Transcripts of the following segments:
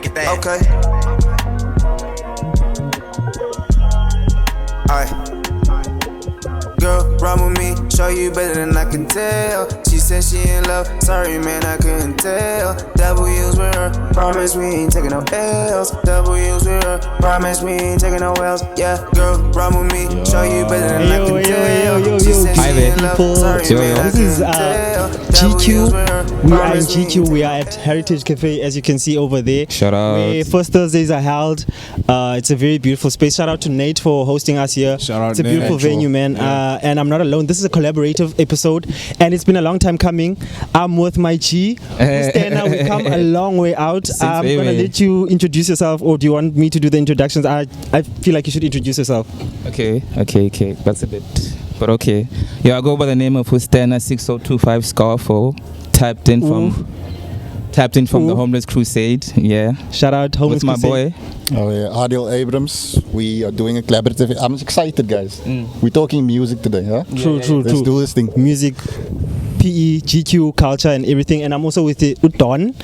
break it down. Okay. Alright. Girl, run with me, show you better than I can tell. She said she in love, sorry man, I couldn't tell. W's with her, promise we ain't taking no L's. W's with her, promise we ain't taking no L's. Yeah, girl, run with me, show you better than I can tell. She said she in love, sorry man, I This is couldn't tell. GQ. We are in GQ. We are at Heritage Cafe, as you can see over there. Shout out. Where first Thursdays are held. It's a very beautiful space. Shout out to Nate for hosting us here. Shout out It's a Nate. beautiful venue, man. And I'm not alone. This is a collaborative episode, and it's been a long time coming. I'm with my G. Now we come a long way out. I'm gonna let you introduce yourself, or do you want me to do the introductions? I feel like you should introduce yourself. Okay. That's a bit, but okay. Yeah, I go by the name of Hustana 6025 Scarfo. Tapped in from the Homeless Crusade. Yeah. Shout out Homeless Crusade. Crusade. My boy. Oh yeah, Adil Abrams. We are doing a collaborative. I'm excited, guys. We're talking music today, huh? True. Let's do this thing. Music, PE, GQ, culture, and everything. And I'm also with Don.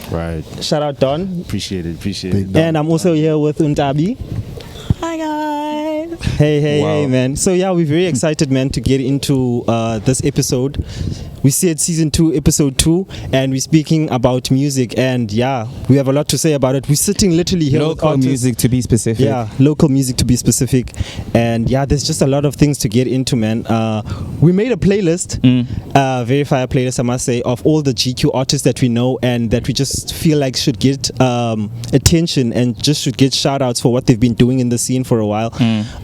Right. Shout out Don. Appreciate it. And I'm also here with Untabi. Hi guys. Hey, man. So yeah, we're very excited, man, to get into this episode. We said season 2, episode 2, and we're speaking about music, and yeah, we have a lot to say about it. We're sitting literally here with Local artists. music to be specific. Yeah, local music to be specific. And yeah, there's just a lot of things to get into, man. We made a playlist, very fire playlist, I must say, of all the GQ artists that we know and that we just feel like should get attention and just should get shout outs for what they've been doing in the scene for a while.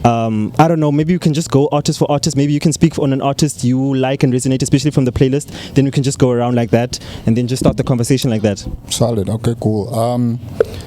I don't know, maybe you can just go artist for artist. Maybe you can speak on an artist you like and resonate, especially from the playlist. Then we can just go around like that and then just start the conversation like that. Solid. Okay, cool.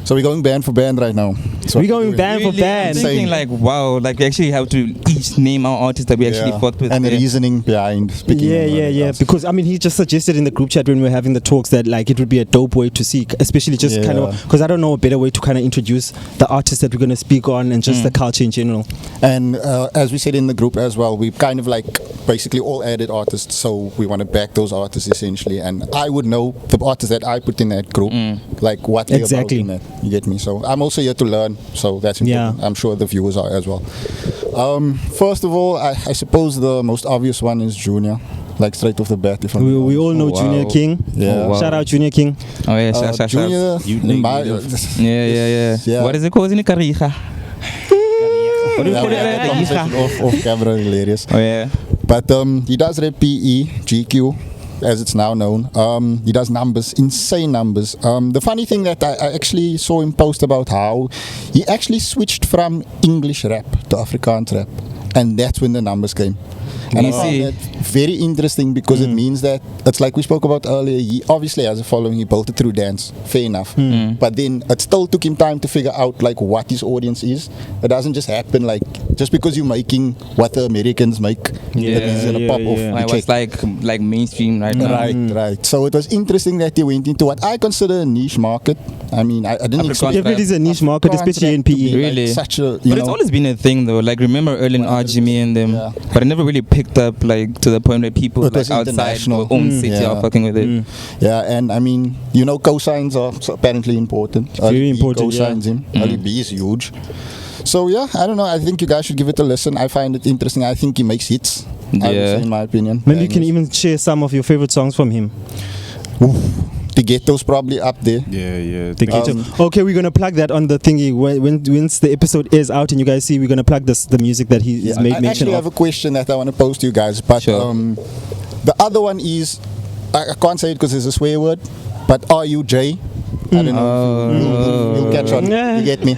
So we're going band for band right now. So we're going band for band. I'm thinking like, wow, like we actually have to each name our artists that we actually fought with. And the reasoning behind speaking. Yeah. Because I mean, he just suggested in the group chat when we were having the talks that like it would be a dope way to see, especially just kind of, because I don't know a better way to kind of introduce the artists that we're going to speak on and just the culture in general. And as we said in the group as well, we've kind of like basically all added artists, so we want to back those artists essentially. And I would know the artists that I put in that group, like what they're about in that. You get me? So I'm also here to learn, so that's important. I'm sure the viewers are as well. First of all, I suppose the most obvious one is Junior. Like straight off the bat, if we all know Junior King. Yeah. Shout out Junior King. Oh yeah, shout Junior. Yeah. What is it called in Kariga? What do you call it? Off camera, hilarious. Oh yeah. But he does rap PE, GQ, as it's now known. He does numbers, insane numbers. The funny thing that I actually saw him post about how he actually switched from English rap to Afrikaans rap, and that's when the numbers came. And I found that very interesting because it means that it's like we spoke about earlier. He obviously has a following. He built it through dance, fair enough. But then it still took him time to figure out like what his audience is. It doesn't just happen like just because you're making what the Americans make. That is gonna pop off. It was like mainstream right now. Right. So it was interesting that he went into what I consider a niche market. I mean, I didn't expect it is a niche market, especially in PE. Really, like such a. But it's always been a thing though. Like remember early in RGME and them, but it never really picked up like to the point where people like outside our own city are fucking with it. Yeah, and I mean, cosigns are apparently important. Very important. Cosigns him. Ali B is huge. So yeah, I don't know. I think you guys should give it a listen. I find it interesting. I think he makes hits. I would say, in my opinion. Maybe you can even share some of your favorite songs from him. The Ghetto's probably up there. Yeah. The Ghetto. Okay, we're gonna plug that on the thingy once the episode is out and you guys see. We're gonna plug the music that he's made mention of. I actually have a question that I want to pose to you guys, but the other one is I can't say it because it's a swear word. But RUJ, I don't know if you'll catch on. You get me?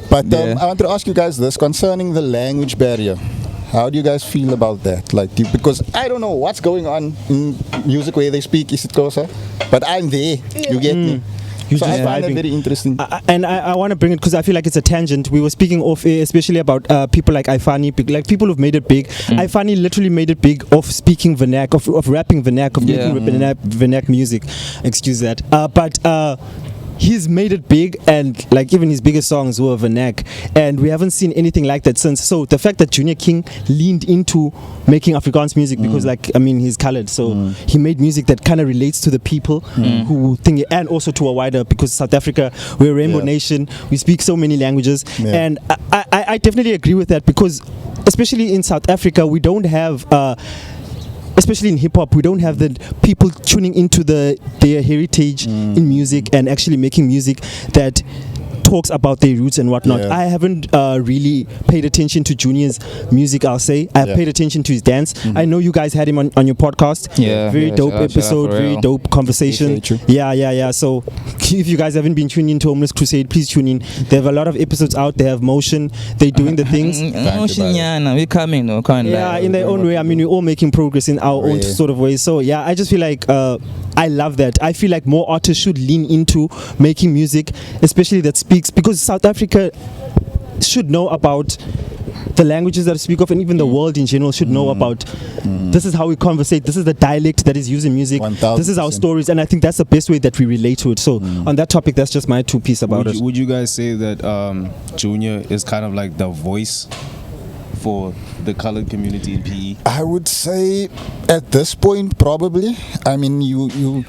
But I want to ask you guys this concerning the language barrier. How do you guys feel about that? Like, because I don't know what's going on in music where they speak isiXhosa, but I'm there. You get me? So I find that very interesting. And I want to bring it because I feel like it's a tangent. We were speaking off air, especially about people like Ifani, like people who've made it big. Ifani literally made it big of speaking vernac, of rapping vernac, of making vernac music. Excuse that. But he's made it big, and like even his biggest songs were Vernac, and we haven't seen anything like that since. So the fact that Junior King leaned into making Afrikaans music, because like I mean he's colored, so he made music that kind of relates to the people who think, and also to a wider, because South Africa, we're a rainbow nation, we speak so many languages, and I definitely agree with that, because especially in South Africa we don't have especially in hip-hop, we don't have the people tuning into their heritage in music and actually making music that talks about their roots and whatnot. I haven't really paid attention to Junior's music, I'll say. I've paid attention to his dance. I know you guys had him on your podcast. Very dope episode, very dope conversation. Yeah. So if you guys haven't been tuning into Homeless Crusade, please tune in. They have a lot of episodes out. They have motion. They're doing the things. We're coming, no? In their own way. I mean, we're all making progress in our own sort of way. So yeah, I just feel like I love that. I feel like more artists should lean into making music, especially that speaks, because South Africa should know about the languages that I speak of, and even the world in general should know about this is how we conversate, this is the dialect that is used in music, 1000%. This is our stories, and I think that's the best way that we relate to it. So on that topic, that's just my 2 piece about it. Would you guys say that Junior is kind of like the voice for the colored community in PE? I would say at this point probably. I mean,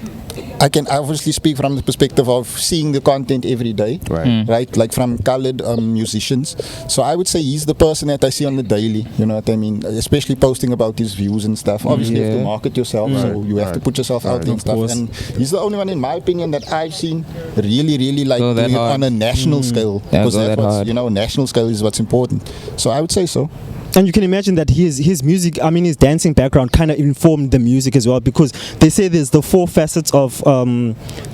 I can obviously speak from the perspective of seeing the content every day, right? Like from colored musicians. So I would say he's the person that I see on the daily, you know what I mean? Especially posting about his views and stuff. Obviously you have to market yourself, so you have to put yourself out there and stuff. And he's the only one, in my opinion, that I've seen really like doing it on a national scale. Because that's what's, you know, national scale is what's important. So I would say so. And you can imagine that his music, I mean his dancing background kind of informed the music as well, because they say there's the 4 facets of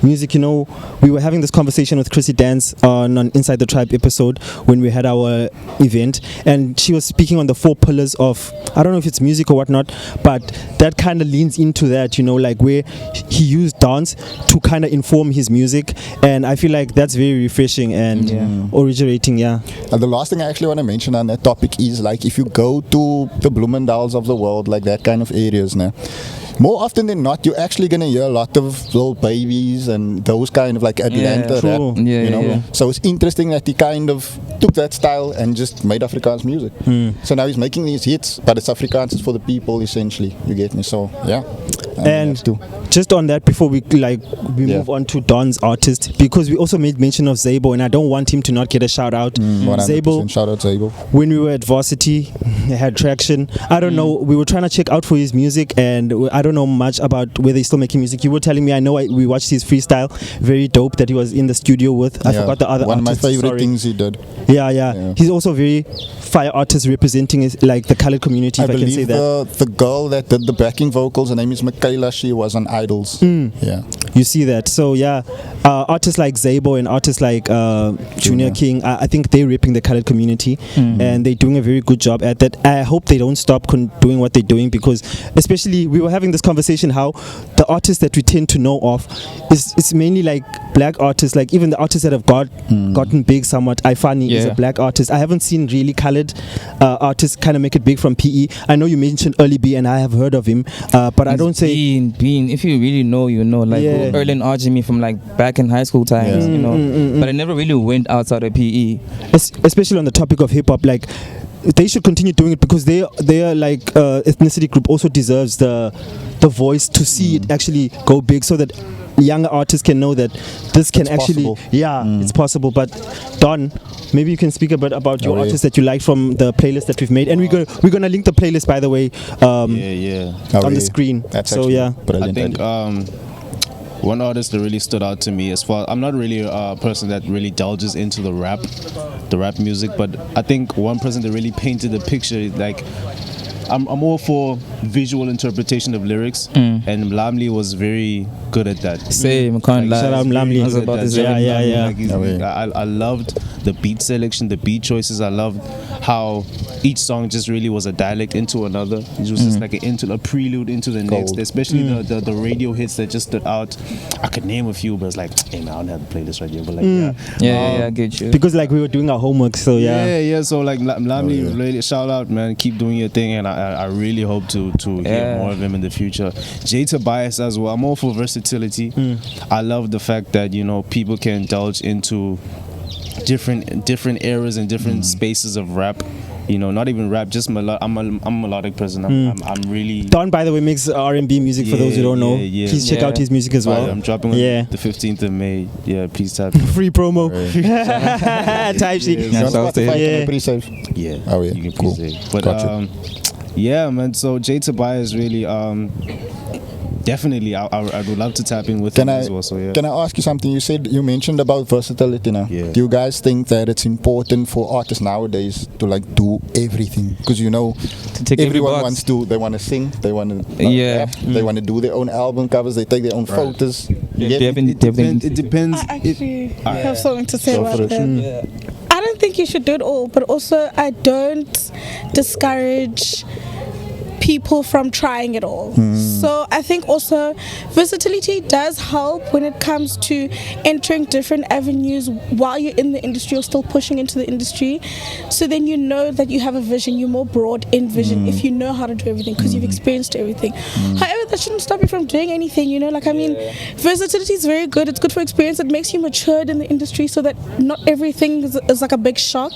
music. You know, we were having this conversation with Chrissy Dance on Inside the Tribe episode when we had our event, and she was speaking on the 4 pillars of, I don't know if it's music or whatnot, but that kind of leans into that, you know, like where he used dance to kind of inform his music, and I feel like that's very refreshing and originating. And the last thing I actually want to mention on that topic is, like, if you go to the Bloemendals of the world, like that kind of areas now, more often than not, you're actually going to hear a lot of little babies and those kind of like Atlanta rap, you know. So it's interesting that he kind of took that style and just made Afrikaans music. So now he's making these hits, but it's Afrikaans, it's for the people essentially, you get me? So yeah. And just on that, before we move on to Don's artist, because we also made mention of ZAYBO, and I don't want him to not get a shout out. ZAYBO, shout out ZAYBO. When we were at Varsity, he had traction. I don't know, we were trying to check out for his music, and I don't know much about whether he's still making music. You were telling me, I know we watched his freestyle, very dope, that he was in the studio with. I forgot the other one artist. One of my favorite things he did. Yeah. He's also very fire artist, representing like the colored community, if I can say that. The girl that did the backing vocals, her name is Michaela, she was on Idols. Yeah. You see that. So yeah, artists like ZAYBO and artists like Junior King, I think they're repping the colored community, and they're doing a very good job at that. I hope they don't stop doing what they're doing, because especially we were having this conversation how the artists that we tend to know of it's mainly like black artists, like even the artists that have gotten big somewhat. Ifani is a black artist. I haven't seen really colored artists kind of make it big from PE. I know you mentioned Early B, and I have heard of him, but I don't say Bean. If you really know, you know, like Erlen Arjimi from like back in high school times, you know. But I never really went outside of PE. Especially on the topic of hip hop, like they should continue doing it, because they are like ethnicity group also deserves the voice to see it actually go big, so that younger artists can know that this can it's possible. But Don, maybe you can speak a bit about your artists that you like from the playlist that we've made, and we're gonna link the playlist, by the way, on the screen. That's so brilliant. I think one artist that really stood out to me, as far, I'm not really a person that really delves into the rap music, but I think one person that really painted the picture, like I'm all for visual interpretation of lyrics, and Mlamli was very good at that. Same, can't lie. Shout out Mlamli. I loved the beat selection, the beat choices. I loved how each song just really was a dialect into another. It was just like a prelude into the next, especially the radio hits that just stood out. I could name a few, but it's like, hey man, I don't have the playlist right here, but like I get you. Because like we were doing our homework, so yeah. So like Mlamli, really shout out, man, keep doing your thing, and I really hope to hear more of him in the future. Jay Tobias as well. I'm all for versatility. I love the fact that, you know, people can indulge into different eras and different spaces of rap. You know, not even rap, just I'm a melodic person. I'm really. Don, by the way, makes R&B music for those who don't know. Please check out his music as well. I'm dropping on the 15th of May. Yeah, please tap in. Free promo. Type shit. Pre-save. Yeah. Oh yeah. You can Cool. pre-save. But Gotcha. yeah, man. So Jay Tobias really definitely, I would love to tap in with him as well. So yeah. Can I ask you something? You mentioned about versatility now. Yeah. Do you guys think that it's important for artists nowadays to like do everything? Because you know, everyone wants to. They want to sing. They want to. Rap, they want to do their own album covers. They take their own photos. It depends. I actually have something to say about that. I don't think you should do it all, but also I don't discourage people from trying it all. So I think also versatility does help when it comes to entering different avenues while you're in the industry or still pushing into the industry. So then you know that you have a vision, you're more broad in vision if you know how to do everything because you've experienced everything. However, that shouldn't stop you from doing anything, you know, like I mean, versatility is very good. It's good for experience. It makes you matured in the industry so that not everything is like a big shock.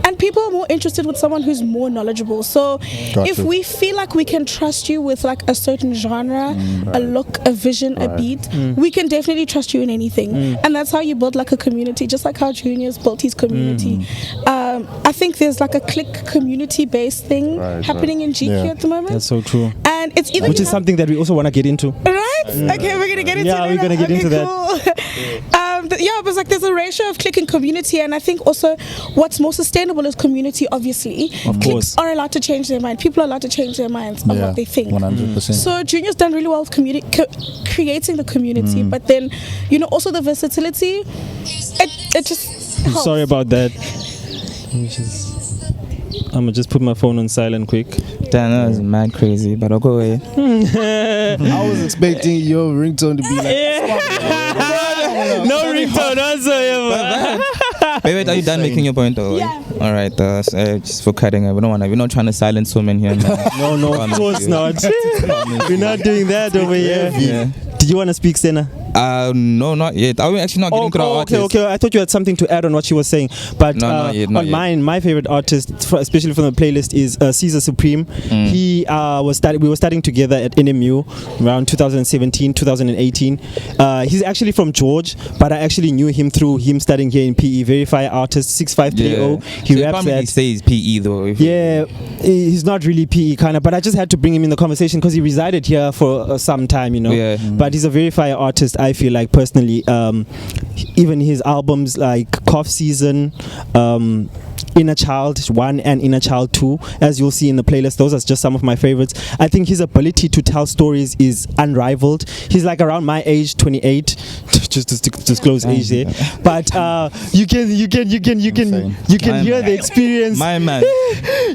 And people are more interested with someone who's more knowledgeable. So if we feel like we can trust you with like a certain genre, a look, a vision, a beat, we can definitely trust you in anything. And that's how you build like a community, just like how Junior's built his community. I think there's like a click community based thing happening in GQ at the moment. That's so true. And it's either which is something that we also want to get into. Right? Okay, we're gonna get into that. Yeah, we're gonna get into that. But it's like there's a ratio of click and community, and I think also what's more sustainable is community. Obviously, clicks are allowed to change their mind. People are allowed to change their minds on what they think. 100%. So Junior's done really well with creating the community, but then you know also the versatility. It just helps. Sorry about that. I'm gonna just put my phone on silent quick. Damn, that was mad crazy, but I'll go away. I was expecting your ringtone to be like. No ringtone also. Wait, are you done making your point though? Yeah. All right, just for cutting it. We're not trying to silence women here. Man. No, of course not. We're not doing that over here. Yeah. Did you want to speak, Senna? No, not yet. Are we actually not getting to the artist? Okay. I thought you had something to add on what she was saying. But No, not yet, not yet. my favorite artist, especially from the playlist, is Caesar Supreme. He we were studying together at NMU around 2017, 2018. He's actually from George, but I actually knew him through him studying here in PE. Verify artist 6530. He raps that. He says PE though. Yeah, he's not really PE kind of, but I just had to bring him in the conversation because he resided here for some time, you know. Yeah. But he's a very fire artist, I feel like personally. Even his albums like Cough Season, Inner Child 1 and Inner Child 2, as you'll see in the playlist, those are just some of my favorites. I think his ability to tell stories is unrivaled. He's like around my age, 28, just to disclose age there. But you can hear the experience. My man.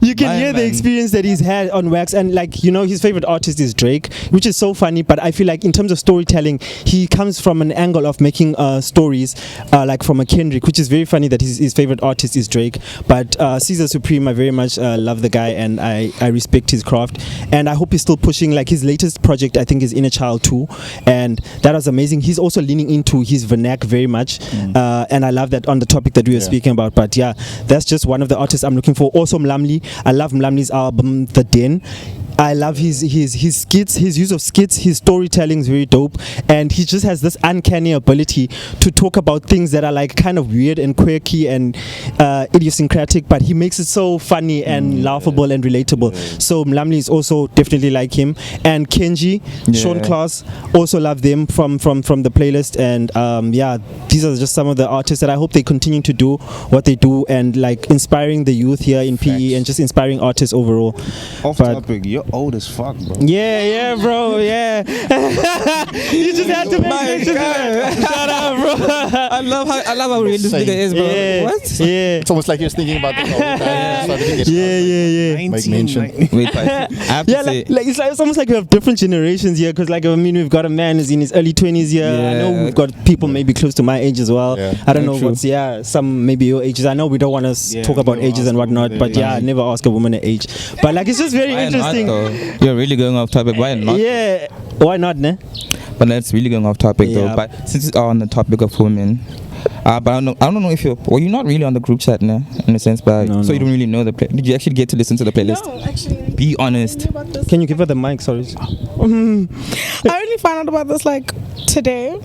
You can hear the experience that he's had on wax, and like, you know, his favorite artist is Drake, which is so funny. But I feel like in terms of storytelling, he comes from an angle of making stories like from a Kendrick, which is very funny that his favorite artist is Drake. But Caesar Supreme, I very much love the guy, and I respect his craft, and I hope he's still pushing. Like his latest project, I think, is Inner Child 2, and that was amazing. He's also leaning into his vernac very much, and I love that on the topic that we were speaking about. But yeah, that's just one of the artists I'm looking for. Also Mlamli, I love Mlamli's album The Den. I love his skits, his use of skits, his storytelling is very dope, and he just has this uncanny ability to talk about things that are like kind of weird and quirky and idiosyncratic, but he makes it so funny and laughable and relatable. So Mlamli is also definitely like him, and Kenji, Sean Class, also love them from the playlist, and yeah, these are just some of the artists that I hope they continue to do what they do and like inspiring the youth here in PE and just inspiring artists overall. Off topic, you're old as fuck, bro. Yeah, bro, yeah. You just had to make it. Shut up, bro. I love how real this nigga is, bro. Yeah. What? Yeah. It's almost like you're thinking about it all the time. Suddenly gets Yeah. Make mention. Wait, but I have to Yeah, say, it's almost like we have different generations here because, like, I mean, we've got a man who's in his early 20s here. I know Yeah. we've got people maybe close to my age as well. Yeah. I don't Very know true. what's, some maybe your ages. I know we don't want to talk about never ages ask and a whatnot, woman but their yeah, age. never ask a woman an age. But, like, it's just very why not, interesting. though? You're really going off topic. Why not? Yeah, why not, ne? But that's really going off topic, Yeah. though. But since we are on the topic of women, but I don't know if you're not really on the group chat, ne? In a sense, but No, so you don't really know the did you actually get to listen to the playlist? No, actually. Be honest. About this. Can you give her the mic? Sorry. I only found out about this like today.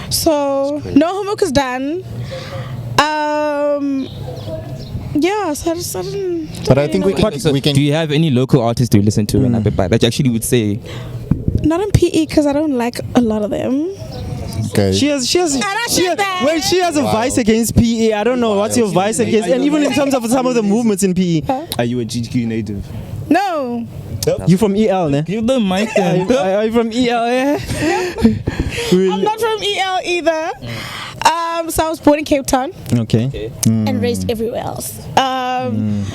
So no homework is done. Yeah, so I didn't. But I think we know. can. So do you have any local artists you listen to in Abeba that you actually would say? Not in PE because I don't like a lot of them. Okay. She has that. wait, she has a vice against PE. I don't know what's your vice against, and even in terms of some of the movements in PE. Are you a GQ native? No. You from EL, ne? Give the mic then. Are you from EL? Yeah. I'm not from EL either. So I was born in Cape Town Okay. and raised everywhere else.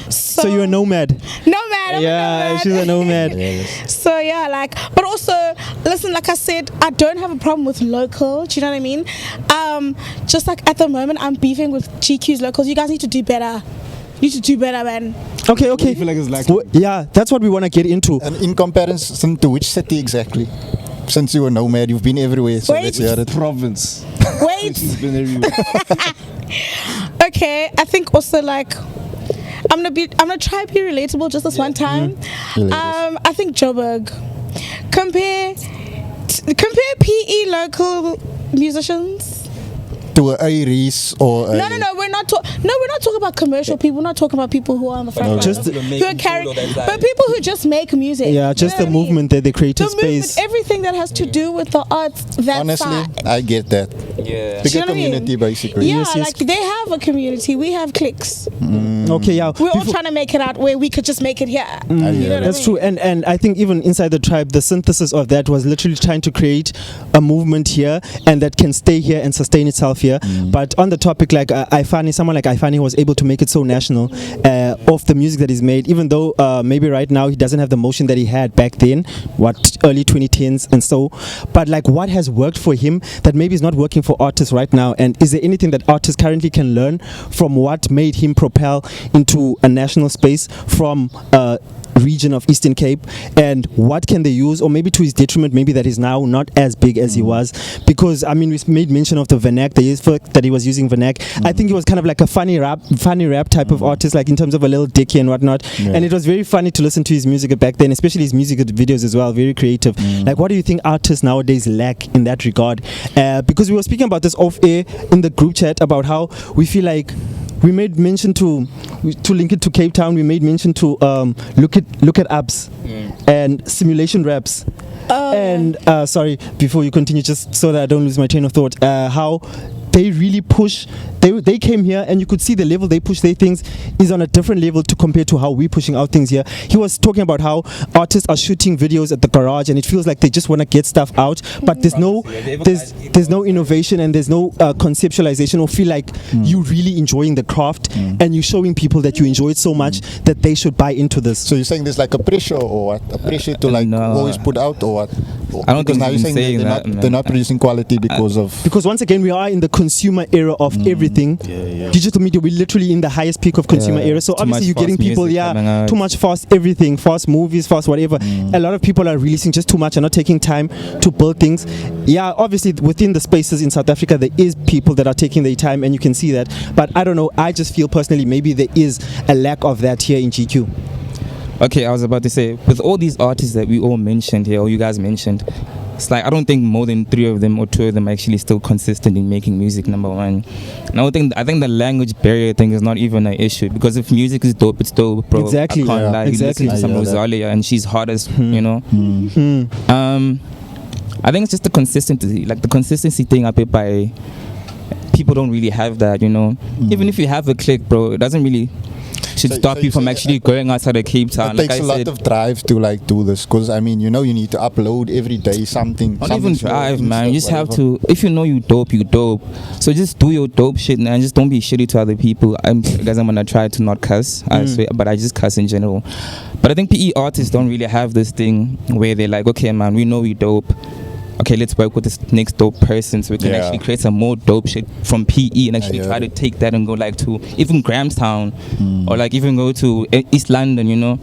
So you're a nomad. Nomad. I'm a Yeah, nomad. she's a nomad. So yeah, like, but also, listen, like I said, I don't have a problem with local. Do you know what I mean? Just like at the moment, I'm beefing with GQ's locals. You guys need to do better. You need to do better, man. Okay. I feel like it's lacking. Yeah, that's what we want to get into. And in comparison to which city exactly? Since you were nomad, you've been everywhere. So Wait. let's hear it. Province. Wait. She's been everywhere. Okay, I think also like I'm gonna try to be relatable just this one time. I think Joburg. Compare PE local musicians. To a Iris or a... No, we're not talking about commercial people. We're not talking about people who are on the front line. Just who are carrying, but people who just make music. Yeah, You just know the what I mean? movement that they created The movement, space. everything that has to do with the arts. That Honestly, side. I get that. Yeah. Bigger You know what I mean? community, basically. Yeah, Yes, yes. like they have a community. We have cliques. Okay, yeah. We're all Before- trying to make it out where we could just make it here. I You hear know that. what I That's mean? true, and I think even inside the tribe, the synthesis of that was literally trying to create a movement here, and that can stay here and sustain itself here. But on the topic, like someone like Ifani was able to make it so national of the music that he's made, even though maybe right now he doesn't have the motion that he had back then, early 2010s and so. But like, what has worked for him that maybe is not working for artists right now, and is there anything that artists currently can learn from what made him propel into a national space from region of Eastern Cape, and what can they use, or maybe to his detriment, maybe that is now not as big as he was? Because I mean, we made mention of the Vernac, the fact that he was using Vernac. I think he was kind of like a funny rap type of artist, like in terms of a little dicky and whatnot. And it was very funny to listen to his music back then, especially his music videos as well, very creative. Like, what do you think artists nowadays lack in that regard? Because we were speaking about this off air in the group chat about how we feel like we made mention to link it to Cape Town. We made mention to look at apps and simulation raps. And sorry, before you continue, just so that I don't lose my train of thought, how they really push. They came here and you could see the level they push their things is on a different level to compare to how we're pushing out things here. He was talking about how artists are shooting videos at the garage and it feels like they just want to get stuff out, but there's no innovation and there's no conceptualization, or feel like you really enjoying the craft and you're showing people that you enjoy it so much that they should buy into this. So you're saying there's like a pressure or what? A pressure to like No. always put out or what? I don't Because think now you're he's saying saying they're that, not, man. they're not producing quality because of... Because once again, we are in the consumer era of everything. Digital media, we're literally in the highest peak of consumer era. So Too obviously you're much getting fast people, music coming out. too much fast everything, fast movies, fast whatever. A lot of people are releasing just too much and not taking time to build things. Yeah, obviously within the spaces in South Africa, there is people that are taking their time and you can see that. But I don't know, I just feel personally maybe there is a lack of that here in GQ. Okay, I was about to say, with all these artists that we all mentioned here, or you guys mentioned, it's like I don't think more than 3 of them or 2 of them are actually still consistent in making music, number one. And I think the language barrier thing is not even an issue, because if music is dope, it's dope, bro. Exactly, I can't lie. exactly. You listen to some I hear that. Rosalia and she's hot as, you know. I think it's just the consistency, like the consistency thing up here by people don't really have that, you know. Even if you have a click, bro, it doesn't really should stop you from actually going outside of Cape Town. It takes a lot of drive to like do this, because I mean, you know, you need to upload every day something. Not even drive, man. You just have to. If you know you dope, you dope. So just do your dope shit, man. Just don't be shitty to other people. I'm gonna try to not cuss, I swear, but I just cuss in general. But I think PE artists don't really have this thing where they're like, okay, man, we know we dope. Okay, let's work with this next dope person so we can actually create some more dope shit from PE and actually try to take that and go like to even Grahamstown or like even go to East London, you know.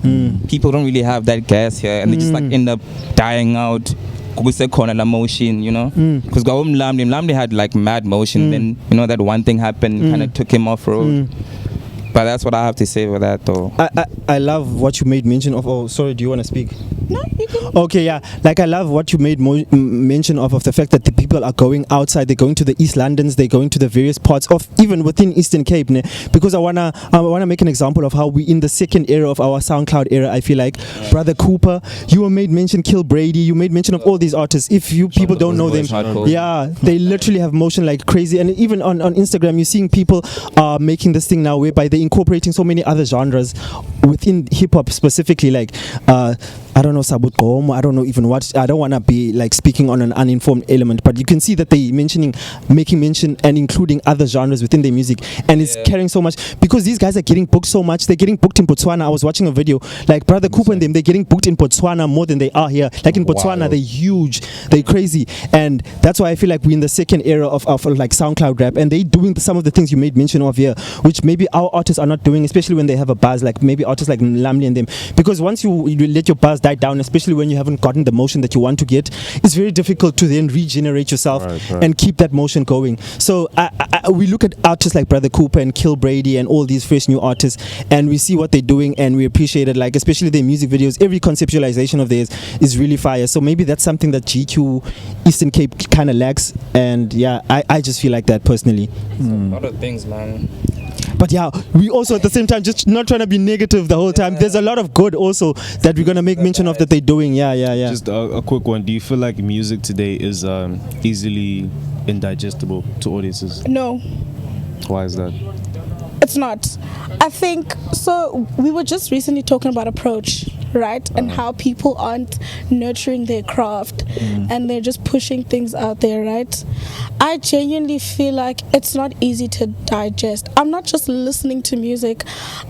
People don't really have that gas here and they just like end up dying out. La motion, you know, because Lamdi had like mad motion, then you know that one thing happened, kind of took him off road. But that's what I have to say for that, though. I love what you made mention of. Oh, sorry, do you want to speak? No, you can. Okay, yeah. Like I love what you made mention of the fact that the people are going outside. They're going to the East Londons. They're going to the various parts of even within Eastern Cape. Ne? Because I wanna make an example of how we in the second era of our SoundCloud era. I feel like Brother Cooper. You made mention Kill Brady. You made mention of all these artists. If you people don't know them, yeah, they literally have motion like crazy. And even on Instagram, you're seeing people making this thing now whereby they're incorporating so many other genres within hip hop specifically, like I don't know, Sabut Gomo, I don't know even what, I don't want to be like speaking on an uninformed element, but you can see that they making mention and including other genres within their music, and it's carrying so much because these guys are getting booked so much. They're getting booked in Botswana. I was watching a video like Brother Cooper and them, they're getting booked in Botswana more than they are here. Like in Botswana, they're huge, they're crazy, and that's why I feel like we're in the second era of like SoundCloud rap, and they doing some of the things you made mention of here, which maybe our artists are not doing, especially when they have a buzz, like maybe artists like Lamli and them, because once you let your buzz die down, especially when you haven't gotten the motion that you want to get, it's very difficult to then regenerate yourself and keep that motion going. So we look at artists like Brother Cooper and Kill Brady and all these fresh new artists, and we see what they're doing and we appreciate it, like especially their music videos. Every conceptualization of theirs is really fire. So maybe that's something that GQ Eastern Cape kind of lacks, and yeah, I just feel like that personally. A lot of things, man. But yeah, we also at the same time just not trying to be negative the whole time. There's a lot of good also that we're gonna make mention of that they're doing. Yeah. Just a quick one. Do you feel like music today is easily indigestible to audiences? No. Why is that? It's not. I think so. We were just recently talking about approach, right? And how people aren't nurturing their craft and they're just pushing things out there, right? I genuinely feel like it's not easy to digest. I'm not just listening to music.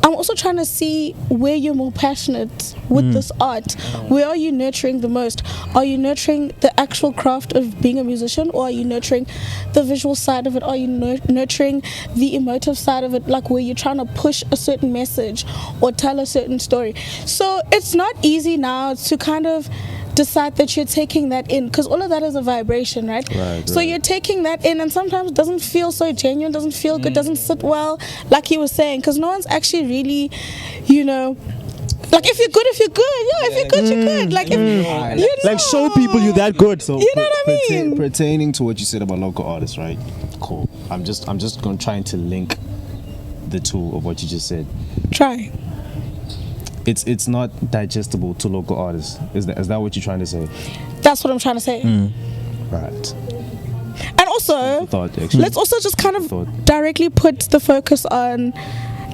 I'm also trying to see where you're more passionate with this art. Where are you nurturing the most? Are you nurturing the actual craft of being a musician, or are you nurturing the visual side of it? Are you nurturing the emotive side of it, like where you're trying to push a certain message or tell a certain story? So it's not easy now to kind of decide that you're taking that in, because all of that is a vibration, right? So you're taking that in, and sometimes it doesn't feel so genuine, doesn't feel good, doesn't sit well, like he was saying, because no one's actually really, you know, like if you're good, if you're good, you're good. Like if you know, like show people you're that good. So you know what I mean? Pertaining to what you said about local artists, right? Cool. I'm just going to try to link the two of what you just said. Try. It's not digestible to local artists. Is that what you're trying to say? That's what I'm trying to say. Right. And also, let's also just kind of directly put the focus on,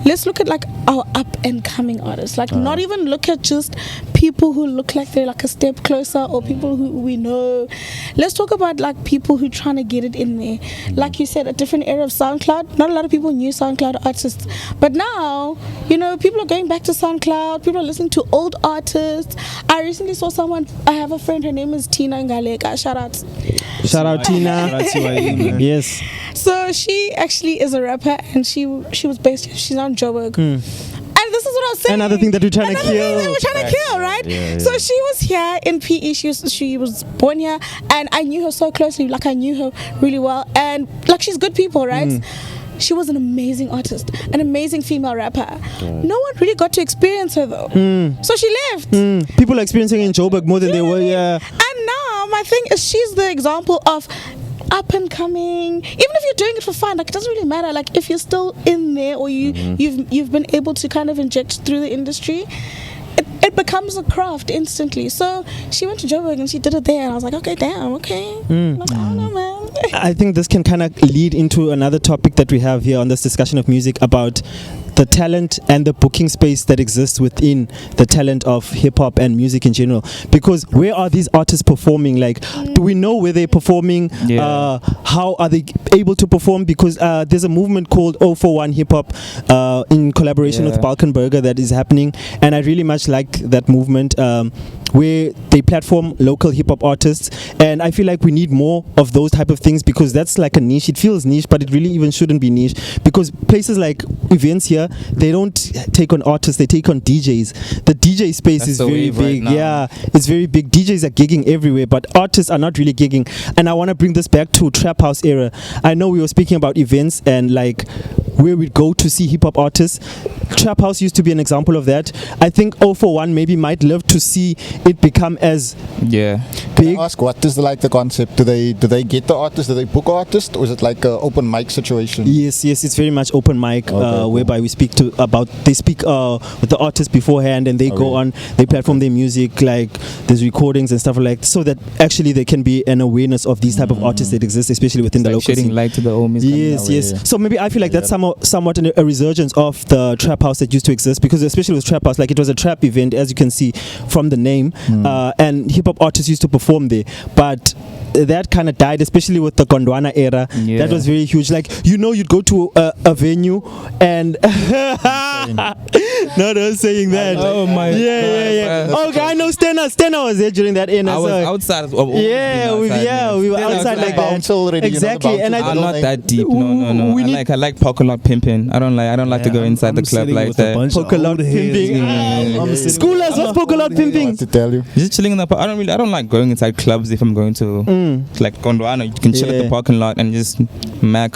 let's look at like our up and coming artists, like not even look at just people who look like they're like a step closer or people who we know. Let's talk about like people who trying to get it in there. Like you said, a different era of SoundCloud. Not a lot of people knew SoundCloud artists, but now, you know, people are going back to SoundCloud. People are listening to old artists. I recently saw someone, I have a friend, her name is Tina Ngaleka. Shout out Tina. Yes. So she actually is a rapper, and she's on Joburg. And this is what I was saying. Another thing that we're trying to kill, right? Yeah. So she was here in PE. She was born here, and I knew her so closely. Like I knew her really well, and like she's good people, right? She was an amazing artist, an amazing female rapper. No one really got to experience her though. So she left. People are experiencing in Joburg more than they were. Yeah. And now my thing is, she's the example of up and coming. Even if you're doing it for fun, like it doesn't really matter. Like if you're still in there, or you've been able to kind of inject through the industry, it becomes a craft instantly. So she went to Joburg and she did it there, and I was like, okay, damn, okay. Like, I don't know, man. I think this can kind of lead into another topic that we have here on this discussion of music about the talent and the booking space that exists within the talent of hip hop and music in general. Because where are these artists performing? Like, do we know where they're performing? Yeah. How are they able to perform? Because there's a movement called 041 Hip Hop in collaboration with Balkenberger that is happening, and I really much like that movement. Where they platform local hip hop artists, and I feel like we need more of those type of things, because that's like a niche. It feels niche, but it really even shouldn't be niche, because places like events here, they don't take on artists, they take on DJs. The DJ space That's is the very wave right big. now. Yeah, it's very big. DJs are gigging everywhere, but artists are not really gigging. And I want to bring this back to trap house era. I know we were speaking about events and like where we go to see hip hop artists. Trap house used to be an example of that. I think 041 maybe might love to see it become as Yeah. big. Can I ask, what is the concept? Do they get the artist? Do they book artists, or is it like an open mic situation? Yes, it's very much open mic, cool. whereby we speak with the artist beforehand, and they go on, they platform their music, like there's recordings and stuff like that, so that actually there can be an awareness of these type of artists that exist, especially within the Like local shedding scene. light to the old music. Yes. So maybe I feel like that's somewhat a resurgence of the trap house that used to exist, because especially with trap house, like it was a trap event, as you can see from the name, and hip hop artists used to perform there, but that kind of died, especially with the Gondwana era. Yeah. That was very huge. Like, you'd go to a venue and no, don't saying that. Oh my Yeah. God. Okay, I know Stena was there during that era. I was so- outside. Of we were outside like that. Bounce already, Exactly, and I'm not that deep. No. We I like pocket lot pimping. I don't like to go inside the club like that. Polka lot pimping. Schoolers, what's polka lot pimping? What to tell you? Just chilling in the park. I don't like going inside clubs if I'm going to like Gondwana. You can chill at the parking lot and just mac.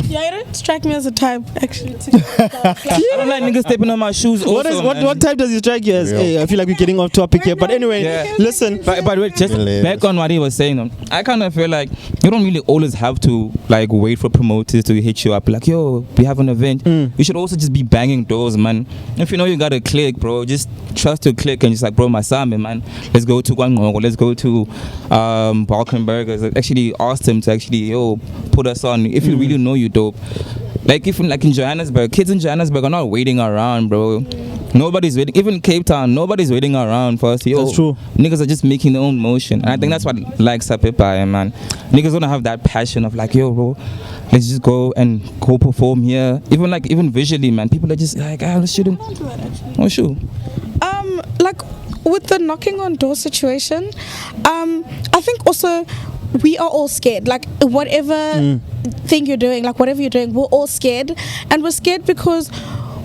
Yeah, you don't strike me as a type, actually. I don't like niggas stepping on my shoes. What type does it strike you as? Yeah. Hey, I feel like we're getting off topic here, but anyway, Yeah. listen. But wait, just Hilarious. back on what he was saying, I kind of feel like you don't really always have to like wait for promoters to hit you up like, yo, we have an event. You should also just be banging doors, man. If you know you got a click, bro, just trust your click and just like, bro, my Simon, man, let's go to Guangdong, let's go to Balkenbergers. Actually ask them to actually, put us on. If you really know you dope. Like even like in Johannesburg, kids in Johannesburg are not waiting around, bro. Nobody's waiting. Even Cape Town, nobody's waiting around for us. That's true. Niggas are just making their own motion, and I think that's what likes up hip hop, man. Niggas don't have that passion of like, yo, bro, let's just go perform here. Even visually, man, people are just like, let's shoot him. Oh, sure. Like with the knocking on door situation, I think also we are all scared. Like whatever thing you're doing, we're all scared, and we're scared because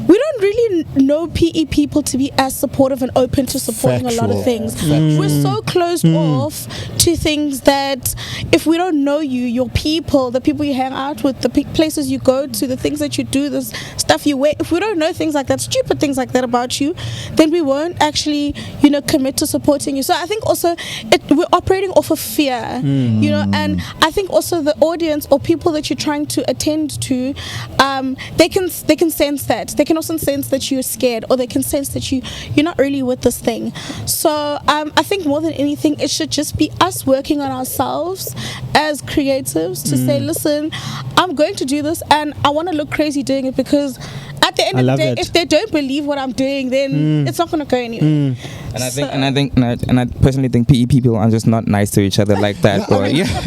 we don't really know PE people to be as supportive and open to supporting a lot of things. We're so closed off to things that if we don't know you, your people, the people you hang out with, the places you go to, the things that you do, the stuff you wear, if we don't know things like that, stupid things like that about you, then we won't actually, commit to supporting you. So I think also we're operating off of fear, and I think also the audience or people that you're trying to attend to, they can sense that. They can also sense that you're scared, or they can sense that you're not really with this thing. So I think more than anything, it should just be us working on ourselves as creatives to say, listen, I'm going to do this and I want to look crazy doing it, because at the end of the day, if they don't believe what I'm doing, then it's not going to go anywhere. And I personally think PE people are just not nice to each other like that, bro.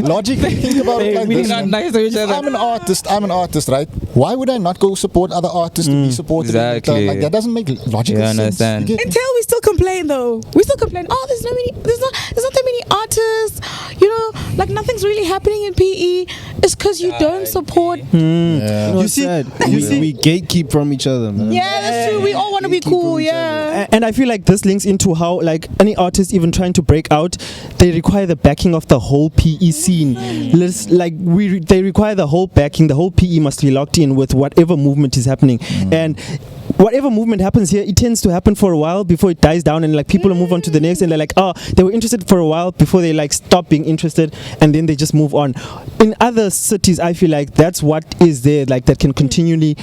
Logically, think about it like We're this. not nice to each If other. I'm an artist, right? Why would I not go support other artists to be supported? Exactly. Like that doesn't make logical Yeah, I sense. understand. You get- Until we still complain though. We still complain, there's not that many artists, like nothing's really happening in PE. It's because you don't support. Yeah. You see, we gatekeep from each other, man. Yeah, that's true. We all want to be cool, yeah. and I feel like this links into how like any artist even trying to break out, they require the backing of the whole PE scene. They require the whole backing. The whole PE must be locked in with whatever movement is happening. And whatever movement happens here, it tends to happen for a while before it dies down, and like people move on to the next, and they're like, oh, they were interested for a while before they like stop being interested, and then they just move on. In other cities, I feel like that's what is there, like that can continually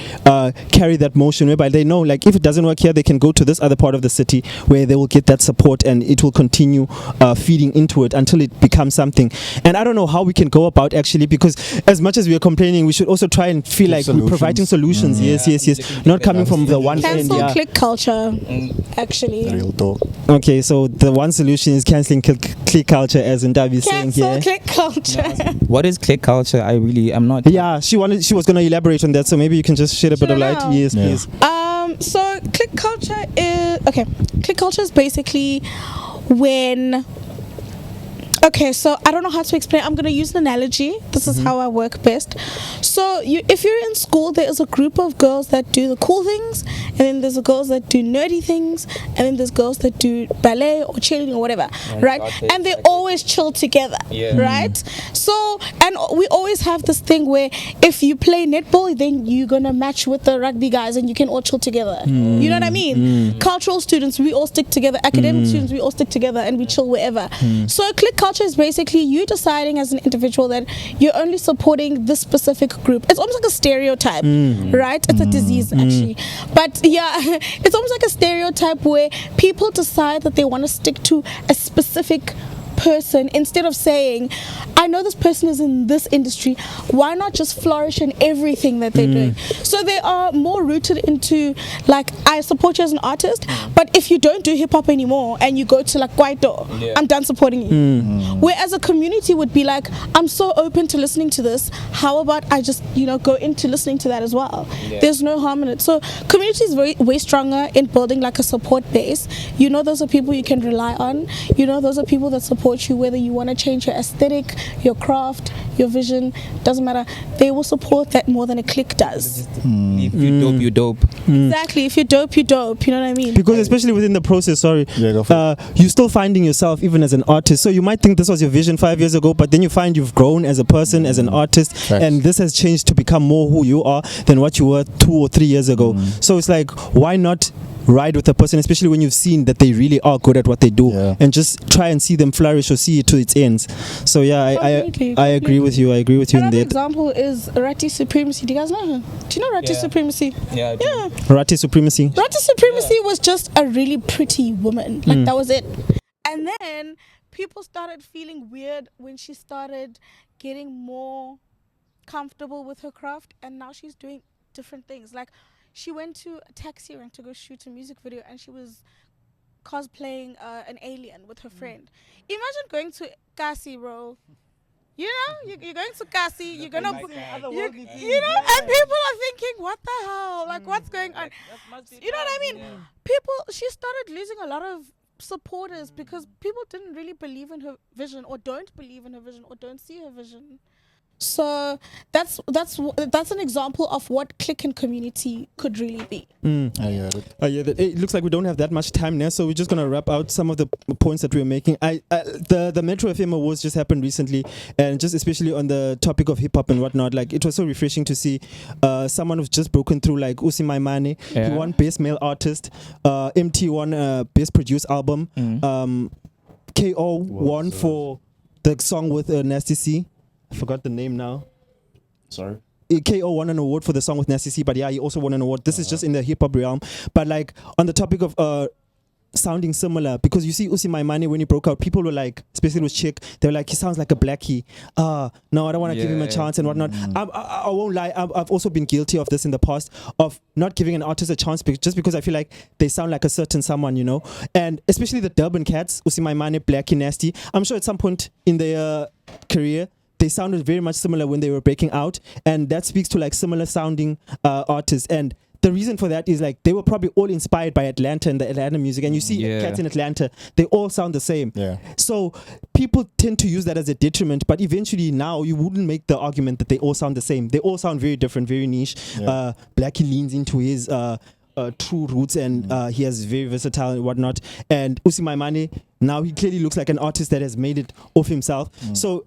carry that motion, whereby they know like if it doesn't work here, they can go to this other part of the city where they will get that support, and it will continue feeding into it until it becomes something. And I don't know how we can go about actually, because as much as we are complaining, we should also try and feel like we're providing solutions. Yes. Not coming from the one end. Cancel click culture, actually. Real talk. Okay, so the one solution is cancelling click culture, as Ndabi is saying Cancel here. click culture. What is click culture? I'm not. Yeah, she was gonna elaborate on that, so maybe you can just shed a bit of light. now? Yes, please. So click culture is okay. Click culture is basically when. Okay, so I don't know how to explain. I'm going to use an analogy. This is how I work best. So if you're in school, there is a group of girls that do the cool things, and then there's the girls that do nerdy things, and then there's girls that do ballet or cheerleading or whatever, right? And they always chill together, right? So, and we always have this thing where if you play netball, then you're going to match with the rugby guys and you can all chill together. You know what I mean? Cultural students, we all stick together. Academic students, we all stick together and we chill wherever. So click culture is basically you deciding as an individual that you're only supporting this specific group. It's almost like a stereotype, right? It's a disease actually, but yeah, it's almost like a stereotype where people decide that they want to stick to a specific person instead of saying, I know this person is in this industry, why not just flourish in everything that they're doing? So they are more rooted into like, I support you as an artist, but if you don't do hip hop anymore and you go to like Kwaito, I'm done supporting you. Whereas a community would be like, I'm so open to listening to this, how about I just go into listening to that as well? There's no harm in it. So community is way stronger in building like a support base. Those are people you can rely on. Those are people that support you, whether you want to change your aesthetic, your craft, your vision, doesn't matter. They will support that more than a clique does. If you dope, you dope. Exactly. If you're dope, you dope. You know what I mean? Because especially within the process, you're still finding yourself even as an artist. So you might think this was your vision 5 years ago, but then you find you've grown as a person, as an artist, and this has changed to become more who you are than what you were 2 or 3 years ago. So it's like, why not ride with a person, especially when you've seen that they really are good at what they do, and just try and see them flourish or see it to its ends. So yeah, I agree with you. I agree with you in Another that. example is Rati Supremacy. Do you guys know her? Do you know Rati Supremacy? Yeah. Rati Supremacy. Rati Supremacy was just a really pretty woman. Like that was it. And then people started feeling weird when she started getting more comfortable with her craft, and now she's doing different things. Like she went to a taxi rank to go shoot a music video, and she was cosplaying an alien with her friend. Imagine going to Kasi, bro. You're going to Kasi, you're gonna, and people are thinking, what the hell? Like, what's going on? You know what I mean? She started losing a lot of supporters because people didn't really believe in her vision, or don't believe in her vision, or don't see her vision. So that's an example of what clique and community could really be. I hear it. It looks like we don't have that much time now, so we're just gonna wrap out some of the points that we were making. The Metro FM Awards just happened recently, and just especially on the topic of hip hop and whatnot, like it was so refreshing to see someone who's just broken through, like Usi Maimane. He won Best Male Artist. MT won Best Produced Album. KO won for the song with Nasty C. I forgot the name now. Sorry. KO won an award for the song with Nasty C, but yeah, he also won an award. This is just in the hip hop realm. But like on the topic of sounding similar, because you see Usi Maimane when he broke out, people were like, especially with Chick, they were like, he sounds like a blackie. No, I don't want to give him a chance and whatnot. I won't lie, I've also been guilty of this in the past, of not giving an artist a chance just because I feel like they sound like a certain someone, and especially the Durban cats, Usi Maimane, Blackie, Nasty. I'm sure at some point in their career they sounded very much similar when they were breaking out, and that speaks to like similar sounding artists. And the reason for that is like they were probably all inspired by Atlanta and the Atlanta music, and you see cats in Atlanta, they all sound the same. So people tend to use that as a detriment, but eventually now you wouldn't make the argument that they all sound the same. They all sound very different, very niche. Blackie leans into his true roots, and he has very versatile and whatnot. And Usi Maimane, now he clearly looks like an artist that has made it of himself. So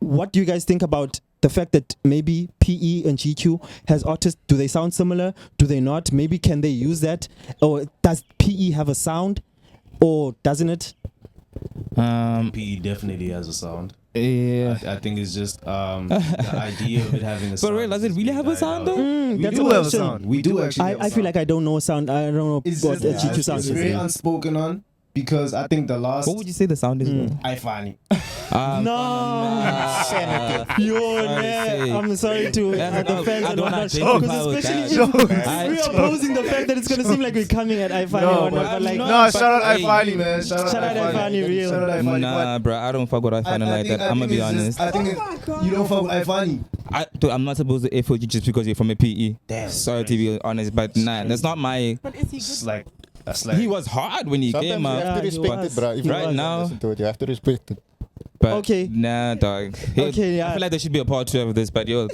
what do you guys think about the fact that maybe PE and GQ has artists, do they sound similar? Do they not? Maybe can they use that? Or does PE have a sound? Or doesn't it? PE definitely has a sound. Yeah. I think it's just the idea of it having a sound. But real, does it really have a sound though? We That's do a have a question. sound. We do actually. I feel like I don't know a sound. I don't know it's what just, a GQ sound it's is. very unspoken on, because I think the last. What would you say the sound is? bro? I funny. Yo, say. I'm sorry to the fans I and don't whatnot, identify because with especially that. if we're opposing the fact that it's gonna seem like we're coming at iFani or whatnot, but like, No, shout out Hey. iFani, man. Shout Shout out iFani, real. Shout out iFani. Nah, bro, I don't fuck with iPhone like that. I'm gonna be honest. I think you don't fuck with iFani. I'm not supposed to F with you just because you're from a PE. Damn. Sorry to be honest, but nah, that's not my. It's like that's like. He was hard when he Sometimes came you out. have to he respect was. it, bro. If He you Right want to now- listen to it, you have to respect it. But Okay. Nah, dog. Okay, yeah. I feel like there should be a part 2 of this, but yo,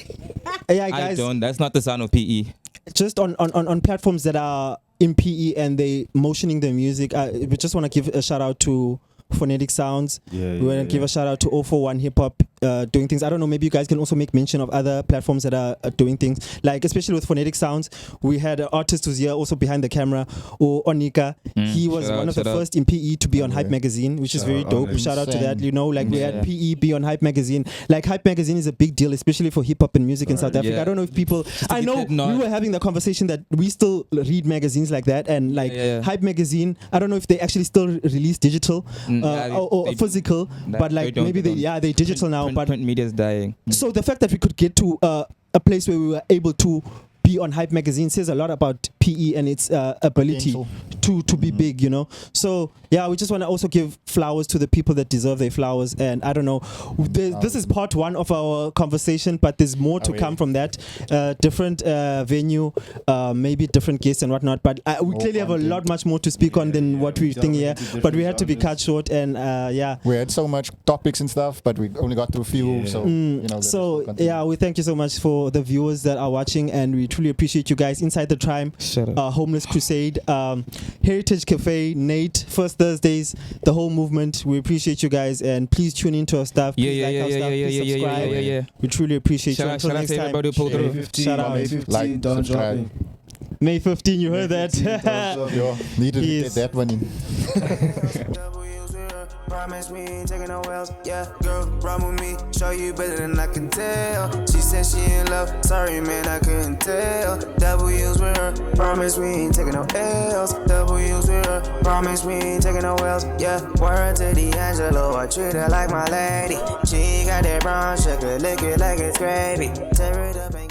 yeah, I guys, don't. That's not the sound of PE. just on platforms that are in PE and they motioning the music, we just want to give a shout out to Phonetic Sounds. Yeah, We want to give a shout out to 041 Hip Hop doing things. I don't know, maybe you guys can also make mention of other platforms that are doing things, like especially with Phonetic Sounds. We had an artist who's here also behind the camera, or ONXKA. He was shout one out, of the shout out. first in PE to be on Hype Yeah. Magazine, which is Shout very out, dope. man. Shout out to that. Insane. You know, like we had Yeah. PE be on Hype Magazine. Like Hype Magazine is a big deal, especially for hip hop and music in South Africa. Yeah. I don't know if people. I be know clear, no. we were having the conversation that we still read magazines like that, and like Yeah. Hype Magazine. I don't know if they actually still release digital Yeah, or they- physical, Nah, but they like don't, maybe they they don't. they're digital now. Print, But print media's dying. so the fact that we could get to a place where we were able to be on Hype Magazine says a lot about PE and its ability Potential. to be big, you know. So yeah, we just want to also give flowers to the people that deserve their flowers. And I don't know, this is part 1 of our conversation, but there's more to come from that. Different venue, maybe different guests and whatnot. But we clearly have a lot much more to speak on than what we think here. But we had to be cut short, and yeah. We had so much topics and stuff, but we only got through a few. So you know. So yeah, we thank you so much for the viewers that are watching, and we truly appreciate you guys. Inside the Tribe, Shut up. Homeless Crusade, Heritage Cafe, Nate, First Thursdays, the whole movement. We appreciate you guys, and please tune into our stuff. Yeah, Please yeah, like yeah, our yeah, stuff. yeah, Please yeah, yeah, subscribe. yeah, yeah. We truly appreciate you. Shout out, Until shout out next to time. everybody who pulled May through. 15, Shout out. May 15, Like, don't drop subscribe. in. May 15, you heard that. Yo, needed to Yes. get that one in. W's with her. Promise we ain't taking no L's. Yeah, girl, run with me. Show you better than I can tell. She said she in love. Sorry, man, I couldn't tell. W's with her. Promise we ain't taking no L's. W's with her. Promise we ain't taking no L's. Yeah, word to D'Angelo. I treat her like my lady. She got that brown sugar, lick it like it's gravy. Tear it up and